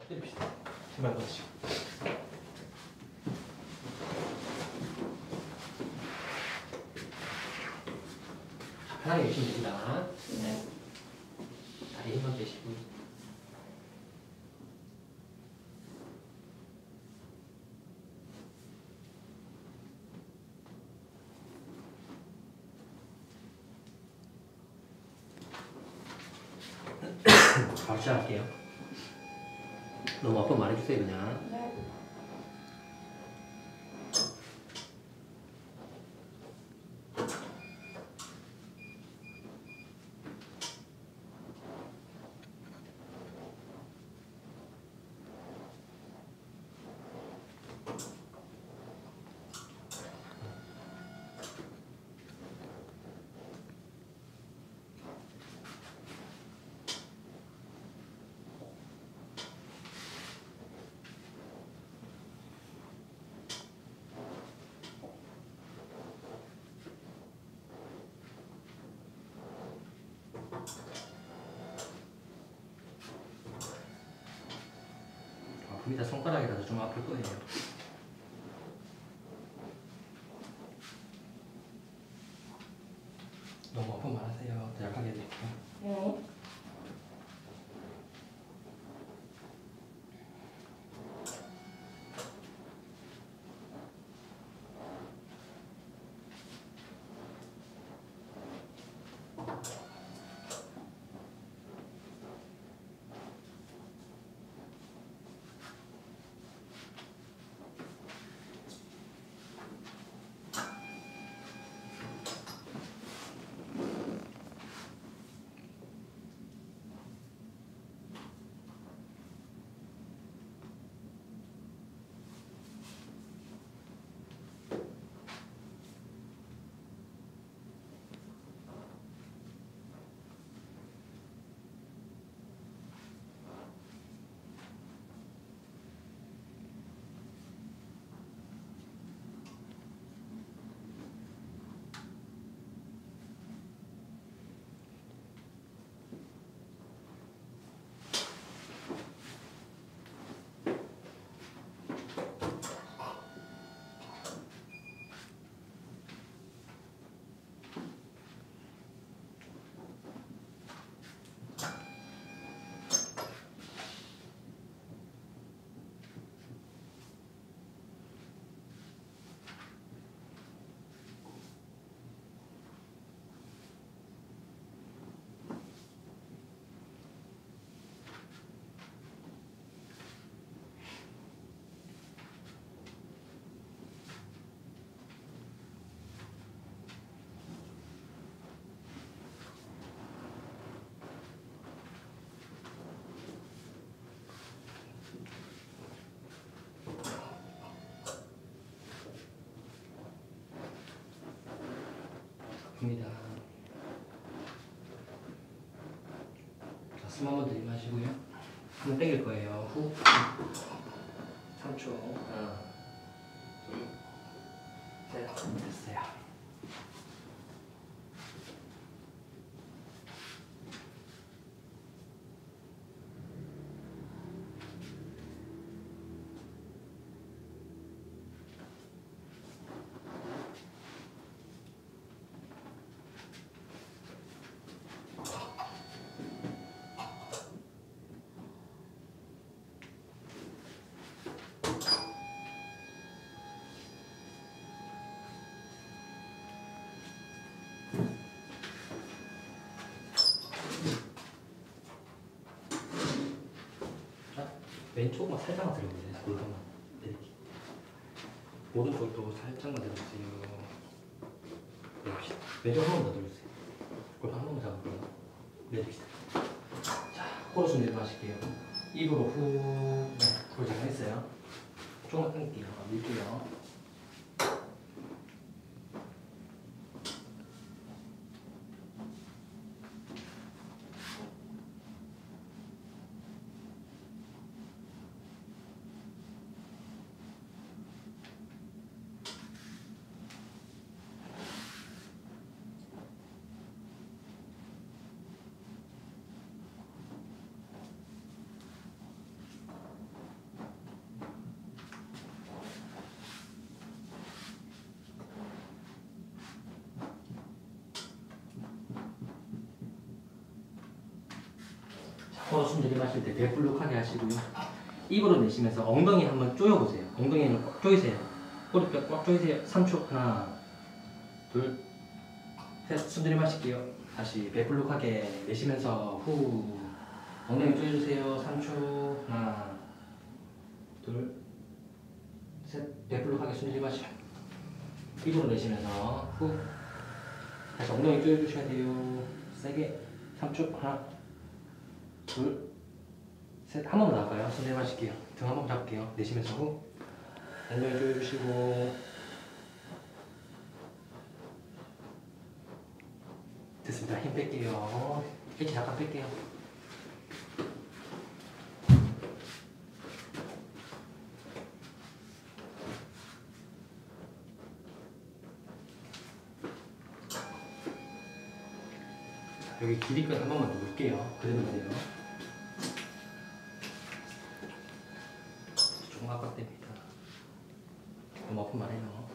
때립시다. 제발 넣으시고. 편하게 계시면 됩니다. 네. 다리 힘만 빼시고. 바로 시작할게요. 너무 아프면 말해주세요, 그냥. 네. 아픕니다. 손가락이라서 좀 아플 거예요. 너무 아프면 말하세요. 더 약하게 해드릴게요. 네. 아픕니다. 자, 숨 한번 들이마시고요. 한번 당길 거예요. 후. 3초. 하나, 둘, 셋. 됐어요. 왼쪽만 살짝만 들어보세요. 골반만 이렇게. 오른쪽도 살짝만 들어주세요. 내립시다. 왼쪽 한 번 더 들어주세요. 골반 한 번만 잡을게요. 내립시다. 자, 코로 숨 내려가실게요. 입으로 후. 네, 그걸 잘 했어요. 조금만 당길게요. 밀게요. 코로 숨 들이마실 때 배불룩하게 하시고요. 입으로 내쉬면서 엉덩이 한번 조여보세요. 엉덩이를 꽉 조이세요. 꼬리뼈 꽉 조이세요. 3초. 하나, 둘, 셋. 숨 들이마실게요. 다시 배불룩하게 내쉬면서 후. 엉덩이 조여주세요. 3초. 하나, 둘, 셋. 배불룩하게 숨 들이마시고 입으로 내쉬면서 후. 다시 엉덩이 조여주셔야 돼요. 세게. 3초. 하나, 둘, 셋. 한 번 더 나갈까요? 손 내마실게요. 등 한 번 잡을게요. 내쉬면서 후. 엉덩이 조여주시고. 됐습니다. 힘 뺄게요. 일치 잠깐 뺄게요. 여기 길이끈 한 번만 누를게요. 그대로 돼요. 조금 압박됩니다. 너무 아픈 말해요.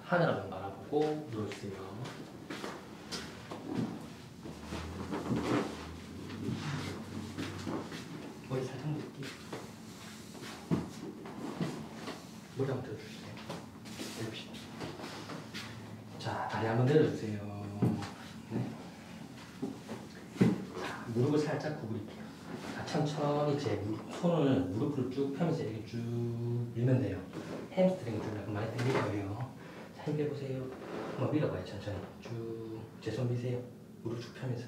하늘 한번 바라보고 누워주세요. 머리 살짝 묶을게요. 머리 한번 들어주세요. 내립시다. 자, 다리 한번 내려주세요. 네. 자, 무릎을 살짝 구부릴게요. 자, 천천히 제 손을 무릎을 쭉 펴면서 이렇게 쭉 밀면 돼요. 햄스트링 좀 약간 많이 당길 거예요. 힘 빼보세요. 한번 밀어봐요. 천천히 쭉 제 손 미세요. 무릎 쭉 펴면서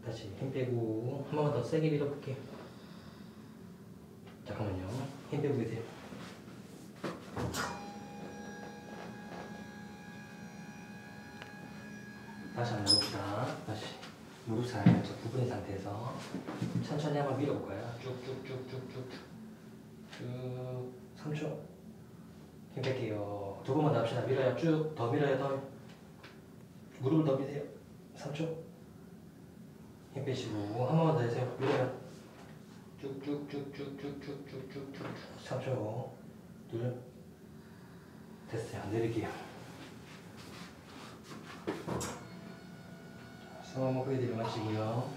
다시 힘 빼고 한 번만 더 세게 밀어볼게요. 잠깐만요. 힘 빼고 계세요. 다시 한번 해봅시다. 다시 무릎 살짝 구부린 상태에서 천천히 한번 밀어볼까요? 쭉쭉쭉쭉쭉 쭉 3초 힘 뺄게요. 두 번만 더 합시다. 밀어요. 쭉. 더 밀어요. 더. 무릎을 더 미세요. 3초. 힘 빼시고 한 번만 더 해주세요. 밀어요. 쭉쭉쭉쭉쭉쭉쭉쭉쭉 3초. 둘. 됐어요. 안 내릴게요. 숨 한번 크게 들이마시고요.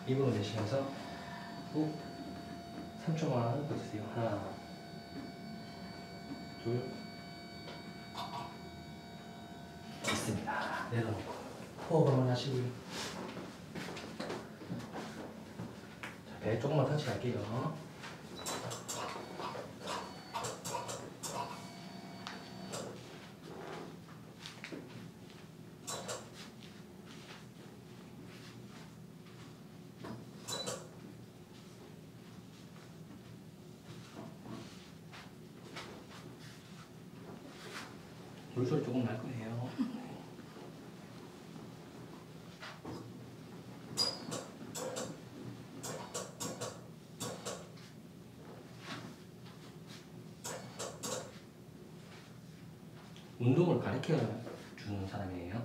입으로 내쉬면서 후 3초만 버티세요. 하나, 둘, 있습니다. 내려놓고 호흡 한번 하시고요. 자, 배 조금만 터치할게요. 물소리 조금 날 거예요. 운동을 가르쳐 주는 사람이에요.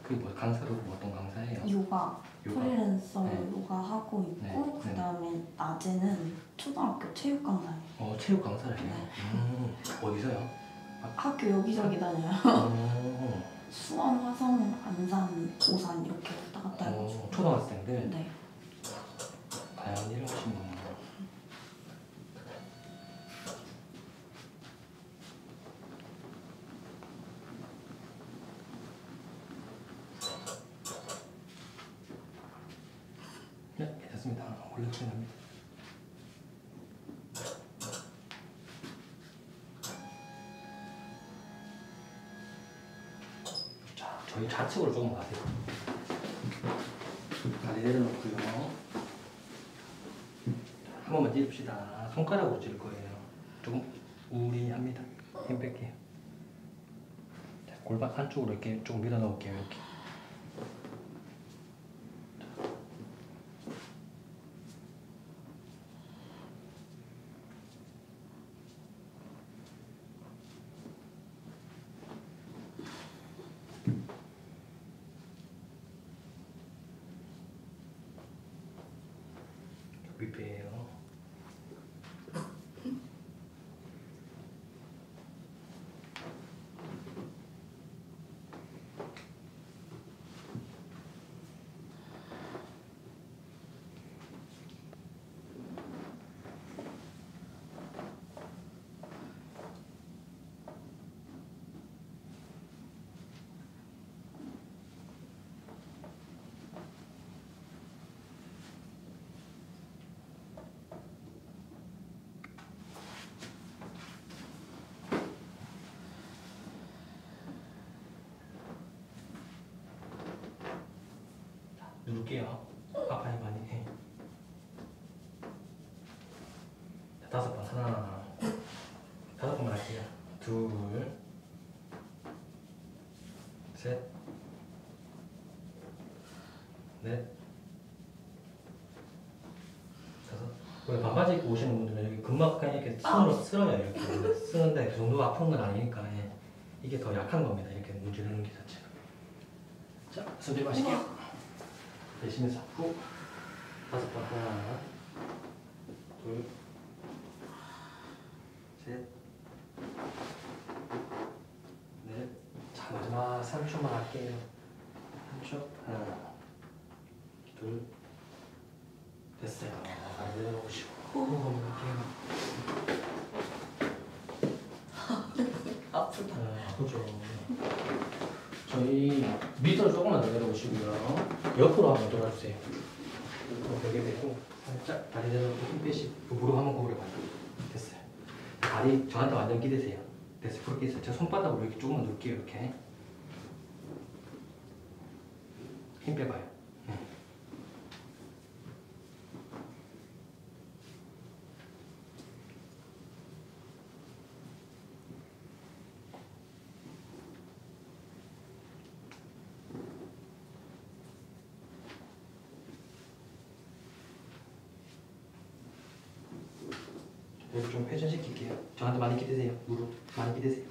그게 뭐 강사로 뭐 어떤 강사예요? 요가 요가. 프리랜서 네. 요가 하고 있고 네. 그다음에 낮에는 초등학교 체육 강사예요. 체육 강사를 해요. 네. 어디서요? 학교 여기저기 다녀요. 수원, 화성, 안산, 오산 이렇게 왔다 갔다 해가지고. 초등학생들 네. 다양한 일을 하시는구나. 네, 괜찮습니다. 원래 그렇게 납니다. 자, 저희 좌측으로 조금 가세요. 다리 내려놓고요. 한 번만 찌릅시다. 손가락으로 찌를 거예요. 조금 우리합니다. 힘 뺄게요. 자, 골반 안쪽으로 이렇게 조금 밀어 넣을게요. 이렇게. 윗배예요. 누를게요. 아파요 많이. 해. 자, 5번. 하나. 5번만 할게요. 둘. 셋. 넷. 다섯. 원래 반바지 입고 오시는 분들은 여기 근막 그냥 이렇게 손으로 쓸어요. 이렇게 쓰는데 그 정도 아픈 건 아니니까 예. 이게 더 약한 겁니다. 이렇게 문지르는 게 자체가. 자, 숨 들이마실게요. 내쉬면서 후 5번. 하나, 둘, 셋, 넷. 자, 마지막 3초만 할게요. 3초. 하나, 둘, 됐어요. 다리 내려놓으시고 호흡 한번 할게요. 아프다. 아프죠. 저희 밑으로 조금만 더 내려오시고요. 옆으로 한번 돌아주세요. 옆으로 벽에 대고 살짝 다리 내려놓고 힘 빼시고 무릎 한번 구부려봐요. 됐어요. 다리 저한테 완전 기대세요. 됐어요. 그렇게 있어요. 제 손바닥으로 이렇게 조금만 놓을게요. 이렇게 힘 빼봐요. 여기 좀 회전시킬게요. 저한테 많이 기대세요. 무릎 많이 기대세요.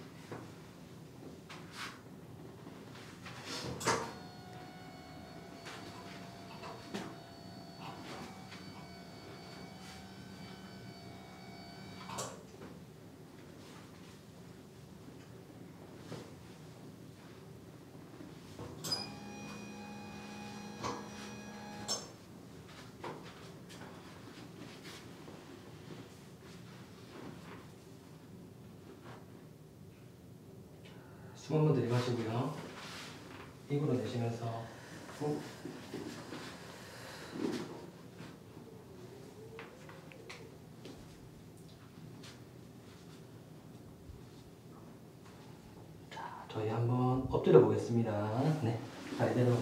숨 한번 들이마시고요. 입으로 내쉬면서 후. 자, 저희 한번 엎드려 보겠습니다. 네, 자 이대로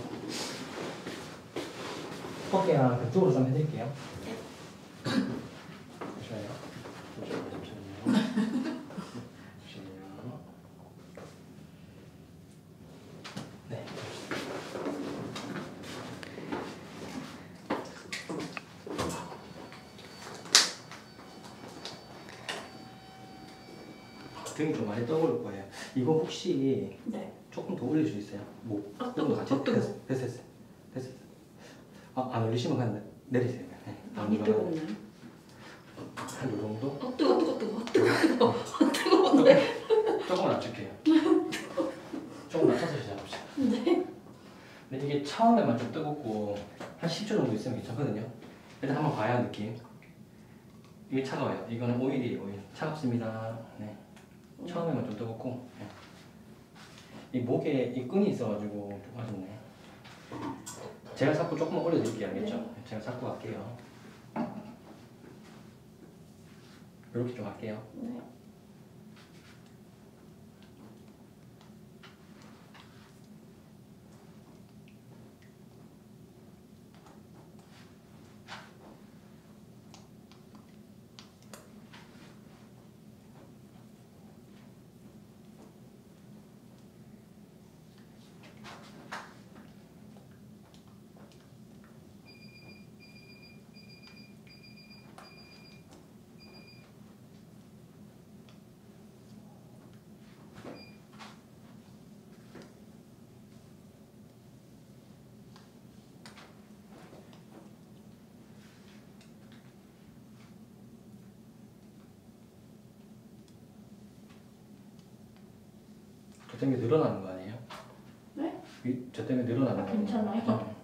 어깨랑 그쪽으로 좀 해드릴게요. 잠시만요. 잠시만요. 네. 등이 좀 많이 떠오를 거예요. 이거 혹시 네. 조금 더 올릴 수 있어요? 목. 아, 조금 더 같이. 뜨거워. 됐어. 안 올리시면 그냥 내리세요. 네. 많이 뜨겁네. 한 요 정도? 뜨거운데? 조금 낮출게요. 조금 낮춰서 시작합시다. 네. 근데 이게 처음에만 좀 뜨겁고 한 10초 정도 있으면 괜찮거든요. 일단 한번 봐야 느낌. 이게 차가워요. 이거는 오일이에요. 오일. 차갑습니다. 네. 처음에만 좀 뜨겁고. 네. 이 목에 이 끈이 있어가지고 좀 아쉽네. 제가 자꾸 조금만 올려드릴게요. 알겠죠? 네. 제가 자꾸 할게요. 이렇게 좀 할게요. 네. 저 때문에 늘어나는 거 아니에요? 네? 저 때문에 늘어나는 거 아니에요? 괜찮아요.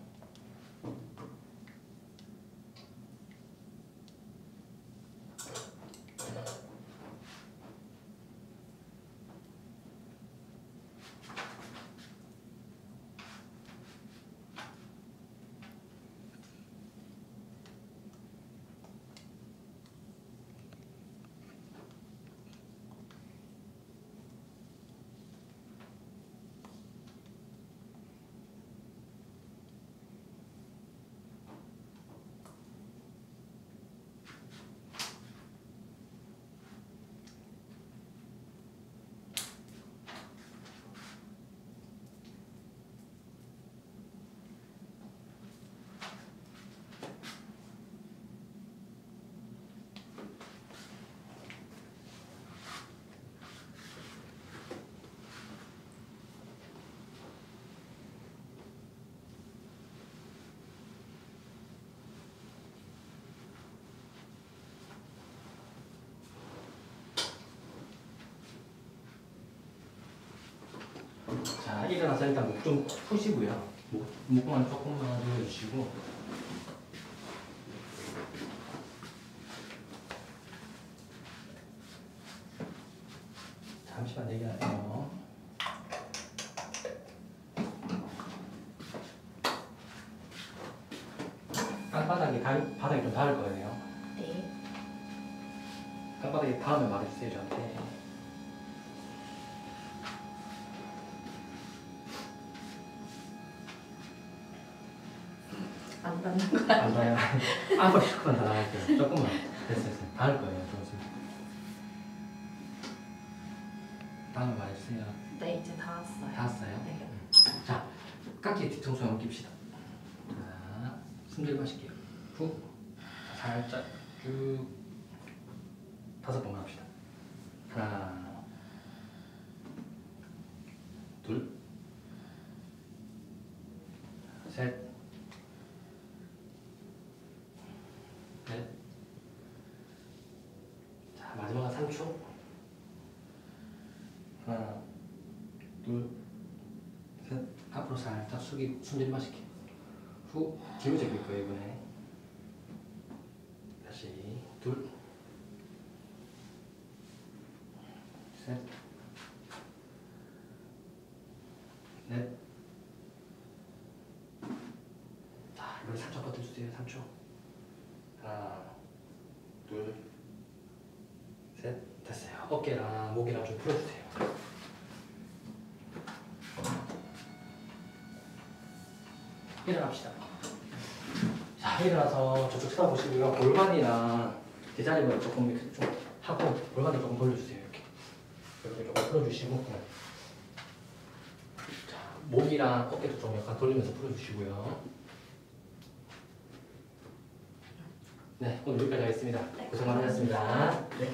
자, 일어나서 일단 목 좀 푸시고요. 목만 조금만 눌러주시고. 잠시만 얘기 안 해요. 땅바닥이 바닥이 좀 닿을 거예요. 네. 땅바닥이 닿으면 말해주세요, 저한테. 안 닿는 거 안 닿아요. 한 번씩만 더 나갈게요. 조금만. 됐어요. 닿을 거예요, 조금씩. 다음에 말해주세요. 네, 이제 다 왔어요. 닿았어요? 네. 자, 깍지 뒤통수 한번 깁시다. 자, 숨 들이마실게요. 후. 살짝 쭉. 5번만 합시다. 하나, 둘, 셋, 넷. 자, 마지막은 3초. 하나, 둘, 셋. 앞으로 살짝 숙이고 숨 들이마실게요. 후, 뒤로 제낄 거예요, 이번에. 다시, 둘, 셋, 넷. 자, 이번에 살짝 버텨주세요, 3초. 하나, 둘, 셋. 됐어요. 어깨랑 목이랑 좀 풀어주세요. 일어납시다. 자, 일어나서 저쪽 쳐다보시고요. 골반이나 제자리만 조금 이렇게 좀 하고 골반을 조금 돌려주세요. 이렇게 조금 풀어주시고 자, 목이랑 어깨도 좀 약간 돌리면서 풀어주시고요. 네, 오늘 여기까지 하겠습니다. 고생 많으셨습니다. 네.